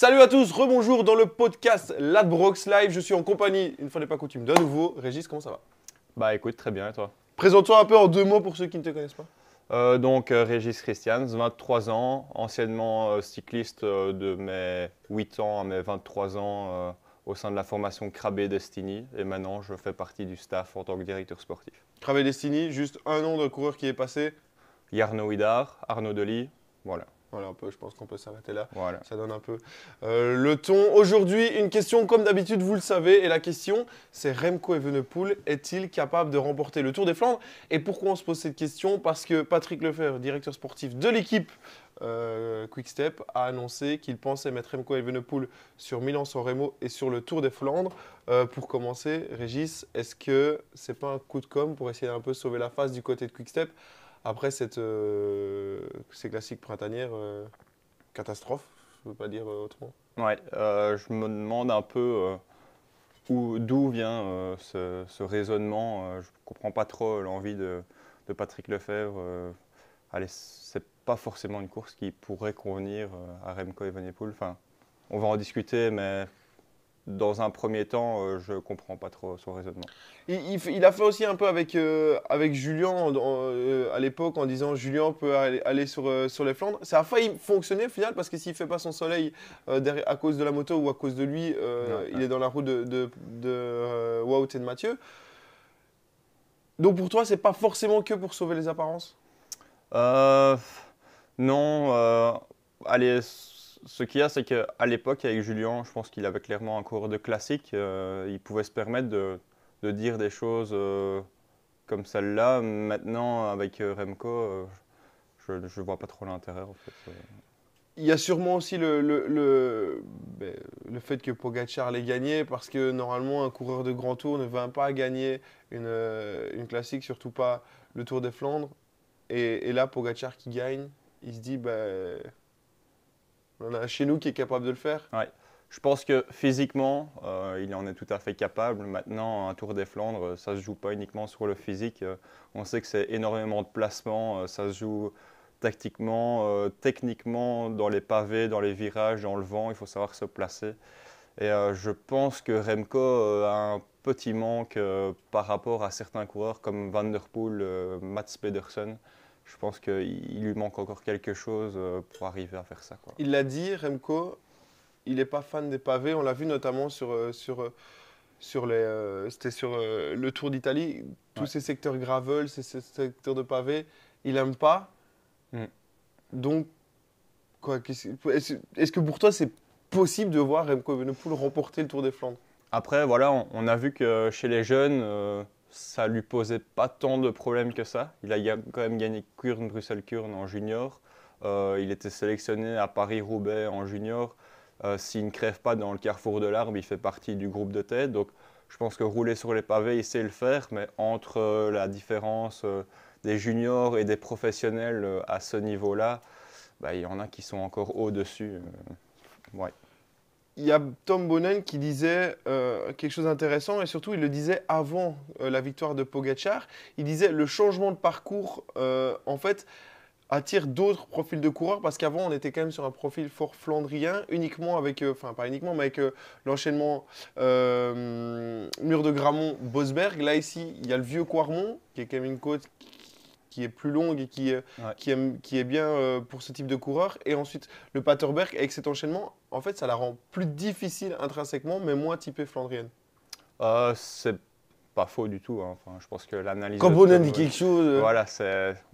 Salut à tous, rebonjour dans le podcast Ladbrokes Live. Je suis en compagnie, une fois n'est pas coutume, d'un nouveau. Régis, comment ça va? Bah écoute, très bien, et toi? Présente-toi un peu en 2 mots pour ceux qui ne te connaissent pas. Régis Christians, 23 ans, anciennement cycliste de mes 8 ans à mes 23 ans au sein de la formation Crabé Destiny. Et maintenant, je fais partie du staff en tant que directeur sportif. Cravé Destiny, juste un nom d'un coureur qui est passé. Jarno Hidar, Arnaud Delis, voilà. Voilà, un peu, je pense qu'on peut s'arrêter là. Voilà. Ça donne un peu le ton. Aujourd'hui, une question comme d'habitude, vous le savez. Et la question, c'est Remco Evenepoel est-il capable de remporter le Tour des Flandres? Et pourquoi on se pose cette question? Parce que Patrick Lefevere, directeur sportif de l'équipe Quick-Step, a annoncé qu'il pensait mettre Remco Evenepoel sur Milan-San Remo et sur le Tour des Flandres. Pour commencer, Régis, est-ce que c'est pas un coup de com' pour essayer un peu sauver la face du côté de Quick-Step après ces classiques printanières, catastrophe, je ne veux pas dire autrement. Ouais, je me demande un peu d'où vient ce raisonnement. Je ne comprends pas trop l'envie de Patrick Lefevere. Allez, c'est pas forcément une course qui pourrait convenir à Remco Evenepoel. Enfin, on va en discuter, mais dans un premier temps, je ne comprends pas trop son raisonnement. Il a fait aussi un peu avec Julien à l'époque en disant Julien peut aller sur les Flandres. Ça a failli fonctionner au final parce que s'il ne fait pas son soleil à cause de la moto ou à cause de lui, il est dans la roue de Wout et de Mathieu. Donc pour toi, c'est pas forcément que pour sauver les apparences? Euh, non, allez, ce qu'il y a, c'est qu'à l'époque, avec Julien, je pense qu'il avait clairement un coureur de classique. Il pouvait se permettre de dire des choses comme celle-là. Maintenant, avec Remco, je ne vois pas trop l'intérêt en fait. Il y a sûrement aussi le fait que Pogacar l'ait gagné, parce que normalement, un coureur de grand tour ne va pas gagner une classique, surtout pas le Tour des Flandres. Et là, Pogacar qui gagne, il se dit, on en a un chez nous qui est capable de le faire. Ouais. Je pense que physiquement, il en est tout à fait capable. Maintenant, un Tour des Flandres, ça ne se joue pas uniquement sur le physique. On sait que c'est énormément de placements. Ça se joue tactiquement, techniquement, dans les pavés, dans les virages, dans le vent. Il faut savoir se placer. Et je pense que Remco a un petit manque par rapport à certains coureurs comme Van der Poel, Mats Pedersen. Je pense qu'il lui manque encore quelque chose pour arriver à faire ça, quoi. Il l'a dit, Remco, il n'est pas fan des pavés. On l'a vu notamment c'était sur le Tour d'Italie. Tous Ouais. ces secteurs gravel, ces secteurs de pavés, il n'aime pas. Mm. Donc, quoi, est-ce que pour toi, c'est possible de voir Remco Evenepoel remporter le Tour des Flandres? Après, voilà, on a vu que chez les jeunes, ça lui posait pas tant de problèmes que ça. Il a quand même gagné Kuurne, Bruxelles-Kuurne en junior. Il était sélectionné à Paris-Roubaix en junior. S'il ne crève pas dans le carrefour de l'Arbre, il fait partie du groupe de tête. Donc, je pense que rouler sur les pavés, il sait le faire. Mais entre la différence des juniors et des professionnels à ce niveau-là, bah, il y en a qui sont encore au-dessus. Ouais. Il y a Tom Bonnen qui disait quelque chose d'intéressant, et surtout il le disait avant la victoire de Pogacar. Il disait le changement de parcours en fait attire d'autres profils de coureurs, parce qu'avant on était quand même sur un profil fort flandrien, uniquement avec, enfin pas uniquement, mais avec l'enchaînement Mur de Grammont, Bosberg. Là ici il y a le vieux Quarmont qui est quand même une côte qui est plus longue et Ouais. qui est bien pour ce type de coureur. Et ensuite, le Paterberg, avec cet enchaînement, en fait, ça la rend plus difficile intrinsèquement, mais moins typée flandrienne. C'est pas faux du tout, hein. Enfin, je pense que l'analyse Quand de Bonnen Tom, dit quelque chose, voilà,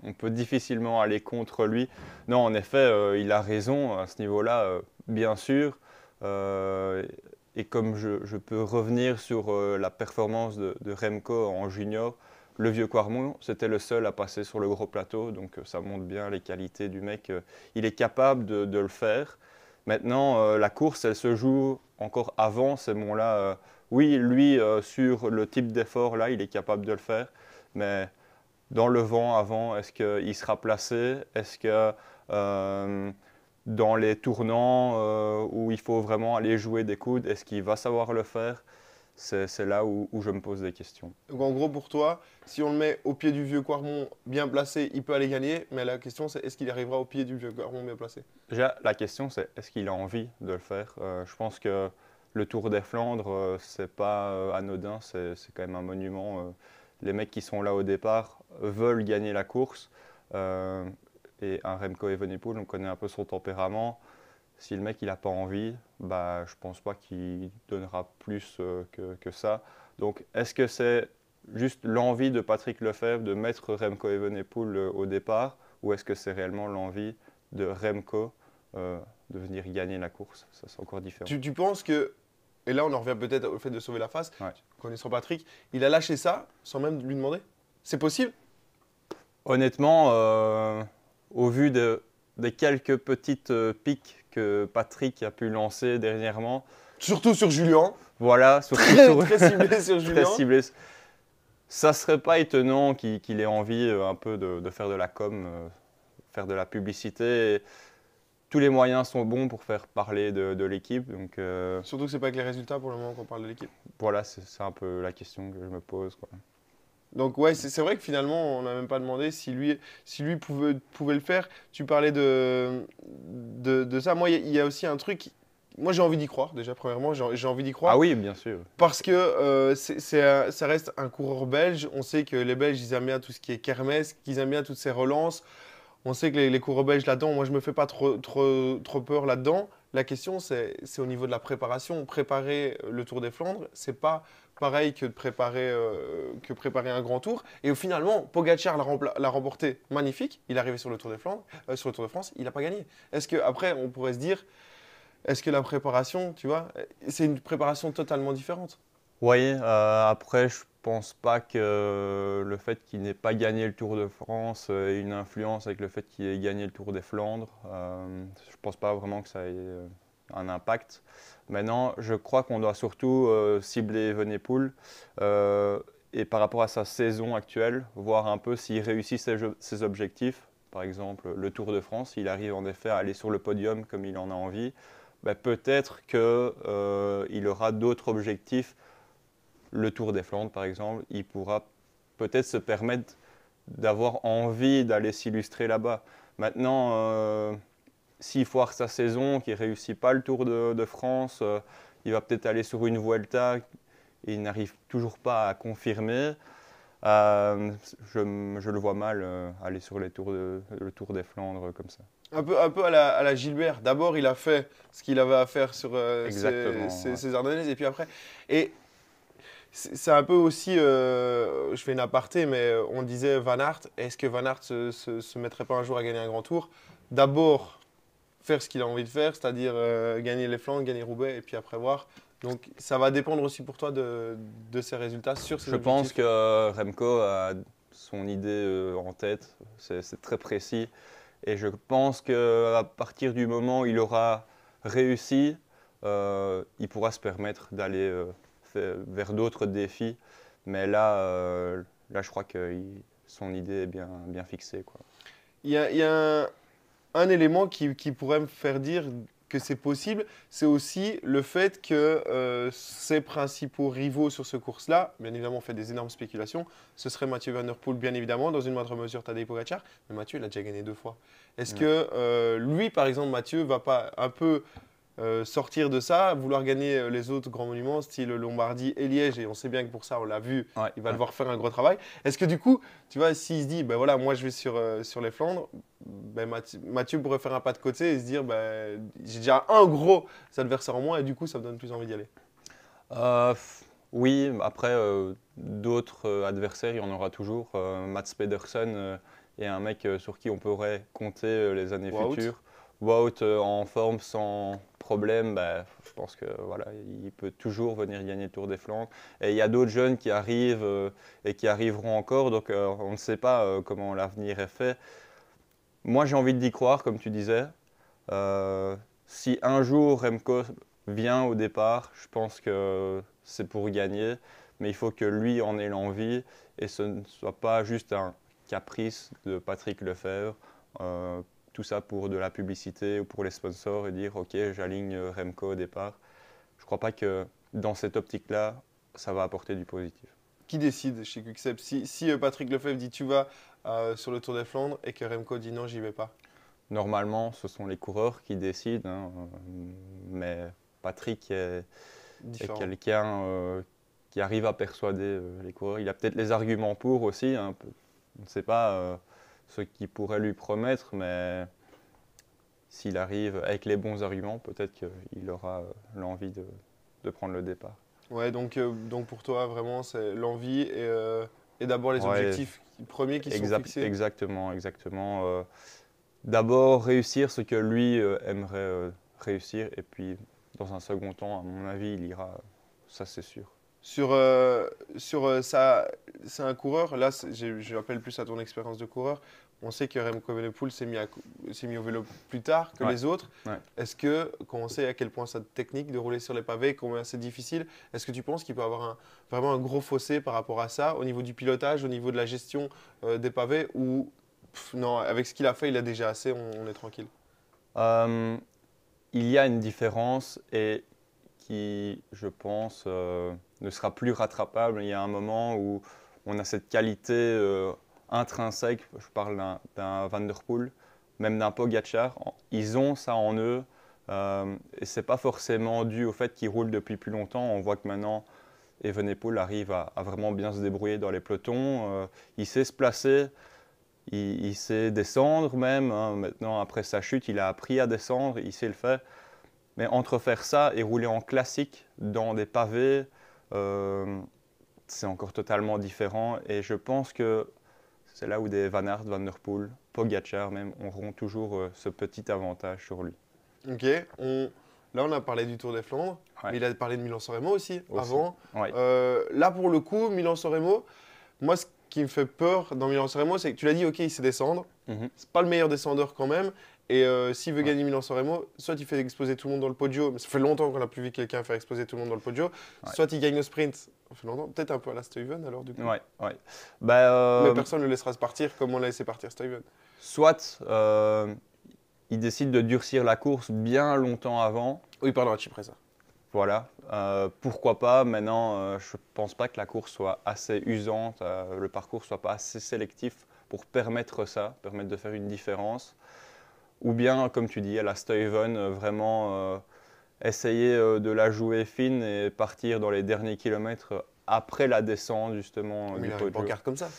on peut difficilement aller contre lui. Non, en effet, il a raison à ce niveau-là, bien sûr. Et comme je peux revenir sur la performance de Remco en junior, le vieux Quarmont, c'était le seul à passer sur le gros plateau, donc ça montre bien les qualités du mec. Il est capable de le faire. Maintenant, la course, elle se joue encore avant ces monts-là. Oui, lui, sur le type d'effort, là, il est capable de le faire, mais dans le vent avant, est-ce qu'il sera placé? Est-ce que dans les tournants où il faut vraiment aller jouer des coudes, est-ce qu'il va savoir le faire? c'est là où je me pose des questions. Donc en gros, pour toi, si on le met au pied du vieux Quarmont bien placé, il peut aller gagner. Mais la question, c'est est-ce qu'il arrivera au pied du vieux Quarmont bien placé? Déjà, la question, c'est est-ce qu'il a envie de le faire? Je pense que le Tour des Flandres, c'est pas anodin, c'est quand même un monument. Les mecs qui sont là au départ veulent gagner la course. Et un Remco Evenepoel, on connaît un peu son tempérament. Si le mec il n'a pas envie, bah, je pense pas qu'il donnera plus que ça. Donc, est-ce que c'est juste l'envie de Patrick Lefevere de mettre Remco Evenepoel au départ, ou est-ce que c'est réellement l'envie de Remco de venir gagner la course? Ça, c'est encore différent. Tu penses que, et là on en revient peut-être au fait de sauver la face, Ouais. connaissant Patrick, il a lâché ça sans même lui demander? C'est possible? Honnêtement, au vu des quelques petites piques que Patrick a pu lancer dernièrement, Surtout sur Julien. voilà, surtout Très ciblé sur très Julien. ciblé. Ça serait pas étonnant qu'il ait envie un peu de faire de la com, faire de la publicité. Et tous les moyens sont bons pour faire parler de l'équipe. Donc Surtout que c'est pas avec les résultats pour le moment qu'on parle de l'équipe. voilà, c'est un peu la question que je me pose, quoi. Donc ouais, c'est vrai que finalement, on n'a même pas demandé si lui pouvait le faire. Tu parlais de ça. Moi, il y a aussi un truc. Moi, j'ai envie d'y croire, déjà, premièrement. J'ai envie d'y croire. Ah oui, bien sûr. Parce que ça reste un coureur belge. On sait que les Belges, ils aiment bien tout ce qui est kermesse, qu'ils aiment bien toutes ces relances. On sait que les coureurs belges là-dedans, moi, je me fais pas trop peur là-dedans. La question, c'est au niveau de la préparation. Préparer le Tour des Flandres, c'est pas pareil que de préparer un grand tour. Et finalement, Pogacar l'a remporté magnifique. Il est arrivé sur le Tour des Flandres, sur le Tour de France, il n'a pas gagné. Est-ce qu'après, on pourrait se dire, est-ce que la préparation, tu vois, c'est une préparation totalement différente? Oui, après, je pense pas que le fait qu'il n'ait pas gagné le Tour de France ait une influence avec le fait qu'il ait gagné le Tour des Flandres. Je pense pas vraiment que ça ait un impact. Maintenant, je crois qu'on doit surtout cibler Evenepoel et par rapport à sa saison actuelle, voir un peu s'il réussit ses objectifs. Par exemple, le Tour de France, il arrive en effet à aller sur le podium comme il en a envie. Ben, peut-être qu'il aura d'autres objectifs. Le Tour des Flandres, par exemple, il pourra peut-être se permettre d'avoir envie d'aller s'illustrer là-bas. Maintenant, s'il foire sa saison, qu'il ne réussit pas le Tour de France, il va peut-être aller sur une Vuelta et il n'arrive toujours pas à confirmer. Je le vois mal aller sur le Tour des Flandres comme ça. Un peu à la Gilbert. D'abord, il a fait ce qu'il avait à faire sur Exactement, ses Ardennaises, et puis après. Et c'est un peu aussi, je fais une aparté, mais on disait Van Aert. Est-ce que Van Aert se mettrait pas un jour à gagner un grand tour? D'abord, faire ce qu'il a envie de faire, c'est-à-dire gagner les Flandres, gagner Roubaix, et puis après voir. Donc, ça va dépendre aussi pour toi de ses résultats sur ses Je objectifs. pense que Remco a son idée en tête, c'est très précis. Et je pense qu'à partir du moment où il aura réussi, il pourra se permettre d'aller vers d'autres défis. Mais là, je crois que son idée est bien fixée, quoi. Il y a un élément qui pourrait me faire dire que c'est possible, c'est aussi le fait que ses principaux rivaux sur ce course-là, bien évidemment, on fait des énormes spéculations, ce serait Mathieu Van Der Poel, bien évidemment, dans une moindre mesure Tadej Pogacar, mais Mathieu, il a déjà gagné 2 fois. Est-ce que lui, par exemple, Mathieu, va pas un peu sortir de ça, vouloir gagner les autres grands monuments, style Lombardie et Liège, et on sait bien que pour ça, on l'a vu, Ouais, il va devoir faire un gros travail. Est-ce que du coup, tu vois, s'il se dit, ben voilà, moi je vais sur les Flandres, ben Mathieu pourrait faire un pas de côté et se dire, ben, j'ai déjà un gros adversaire en moins, et du coup, ça me donne plus envie d'y aller. Oui, après, d'autres adversaires, il y en aura toujours. Mats Pedersen est un mec sur qui on pourrait compter les années Wout. futures. Wout en forme sans problème, bah, je pense que voilà, il peut toujours venir gagner le Tour des Flandres. Et il y a d'autres jeunes qui arrivent et qui arriveront encore, donc on ne sait pas comment l'avenir est fait. Moi, j'ai envie d'y croire, comme tu disais. Si un jour Remco vient au départ, je pense que c'est pour gagner, mais il faut que lui en ait l'envie et ce ne soit pas juste un caprice de Patrick Lefevere. Tout ça pour de la publicité ou pour les sponsors et dire ok, j'aligne Remco au départ. Je ne crois pas que dans cette optique-là, ça va apporter du positif. Qui décide chez Quickstep? Si Patrick Lefebvre dit tu vas sur le Tour des Flandres et que Remco dit non, j'y vais pas. Normalement, ce sont les coureurs qui décident, hein, mais Patrick est Différent. quelqu'un qui arrive à persuader les coureurs. Il a peut-être les arguments pour aussi, hein, on ne sait pas ce qu'il pourrait lui promettre, mais s'il arrive avec les bons arguments, peut-être qu'il aura l'envie de prendre le départ. Ouais, donc pour toi, vraiment, c'est l'envie et d'abord les objectifs premiers qui sont fixés. Exactement. D'abord réussir ce que lui aimerait réussir, et puis dans un second temps, à mon avis, il ira, ça c'est sûr. Sur ça, c'est un coureur, là je rappelle plus à ton expérience de coureur, on sait que Remco Evenepoel s'est mis au vélo plus tard que les autres. Ouais. Est-ce que, quand on sait à quel point c'est technique de rouler sur les pavés, combien c'est difficile, est-ce que tu penses qu'il peut avoir vraiment un gros fossé par rapport à ça, au niveau du pilotage, au niveau de la gestion des pavés, ou non, avec ce qu'il a fait, il a déjà assez, on est tranquille? Il y a une différence et qui, je pense, ne sera plus rattrapable. Il y a un moment où on a cette qualité intrinsèque, je parle d'un Van der Poel, même d'un Pogacar, ils ont ça en eux et ce n'est pas forcément dû au fait qu'ils roulent depuis plus longtemps. On voit que maintenant, Evenepoel arrive à vraiment bien se débrouiller dans les pelotons, il sait se placer, il sait descendre même, hein. Maintenant après sa chute, il a appris à descendre, il sait le faire. Mais entre faire ça et rouler en classique dans des pavés, c'est encore totalement différent. Et je pense que c'est là où des Van Aert, Van der Poel, Pogacar même, auront toujours ce petit avantage sur lui. Ok, là on a parlé du Tour des Flandres, mais il a parlé de Milan-San Remo aussi. Avant. Ouais. Là pour le coup, Milan-San Remo, moi ce qui me fait peur dans Milan-San Remo, c'est que tu l'as dit, ok, il sait descendre, c'est pas le meilleur descendeur quand même. Et s'il veut gagner Milan-San Remo, soit il fait exploser tout le monde dans le podio, mais ça fait longtemps qu'on n'a plus vu quelqu'un faire exploser tout le monde dans le podio, soit il gagne le sprint, ça fait longtemps, peut-être un peu à la Stuyven alors du coup. Ouais. Mais personne ne le laissera se partir comme on l'a laissé partir Stuyven. Soit il décide de durcir la course bien longtemps avant. Oui, pardon, à Chypre ça. Voilà, pourquoi pas. Maintenant, je ne pense pas que la course soit assez usante, le parcours soit pas assez sélectif pour permettre de faire une différence. Ou bien, comme tu dis, à la Stuyven, vraiment essayer de la jouer fine et partir dans les derniers kilomètres après la descente justement. Mais il a une pancarte comme ça.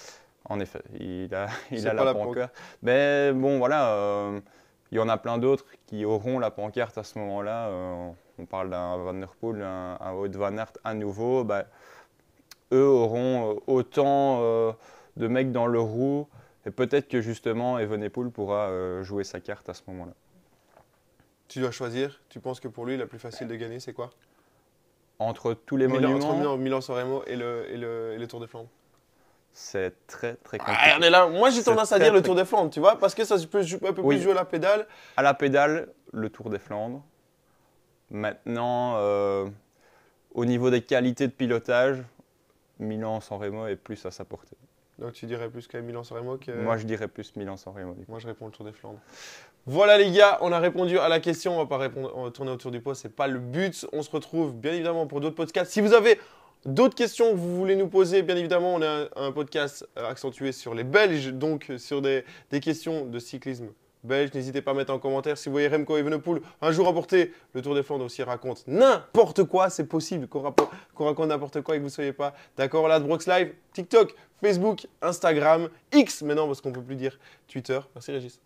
En effet, il a la pancarte. Mais bon, voilà, il y en a plein d'autres qui auront la pancarte à ce moment-là. On parle d'un Van der Poel, un Wout van Aert à nouveau. Eux auront autant de mecs dans le roue. Et peut-être que justement, Evenepoel pourra jouer sa carte à ce moment-là. Tu dois choisir. Tu penses que pour lui, la plus facile de gagner, c'est quoi? Entre tous les monuments. Entre Milan-San Remo et le Tour des Flandres. C'est très compliqué. On est là. Moi, j'ai tendance à dire le Tour des Flandres, tu vois, parce que ça peut un peu plus jouer à la pédale. À la pédale, le Tour des Flandres. Maintenant, au niveau des qualités de pilotage, Milan-San Remo est plus à sa portée. Donc tu dirais plus quand même Milan-San Remo que... Moi, je dirais plus Milan-San Remo. Moi, je réponds le Tour des Flandres. Voilà les gars, on a répondu à la question. On va pas tourner autour du pot, c'est pas le but. On se retrouve bien évidemment pour d'autres podcasts. Si vous avez d'autres questions que vous voulez nous poser, bien évidemment, on a un podcast accentué sur les Belges, donc sur des questions de cyclisme belge. N'hésitez pas à mettre en commentaire si vous voyez Remco Evenepoel un jour remporter le Tour des Flandres aussi raconte n'importe quoi. C'est possible qu'on raconte n'importe quoi et que vous ne soyez pas d'accord. Là, Brox Live, TikTok, Facebook, Instagram, X maintenant parce qu'on ne peut plus dire Twitter. Merci Régis.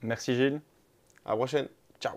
Merci Gilles. À la prochaine. Ciao.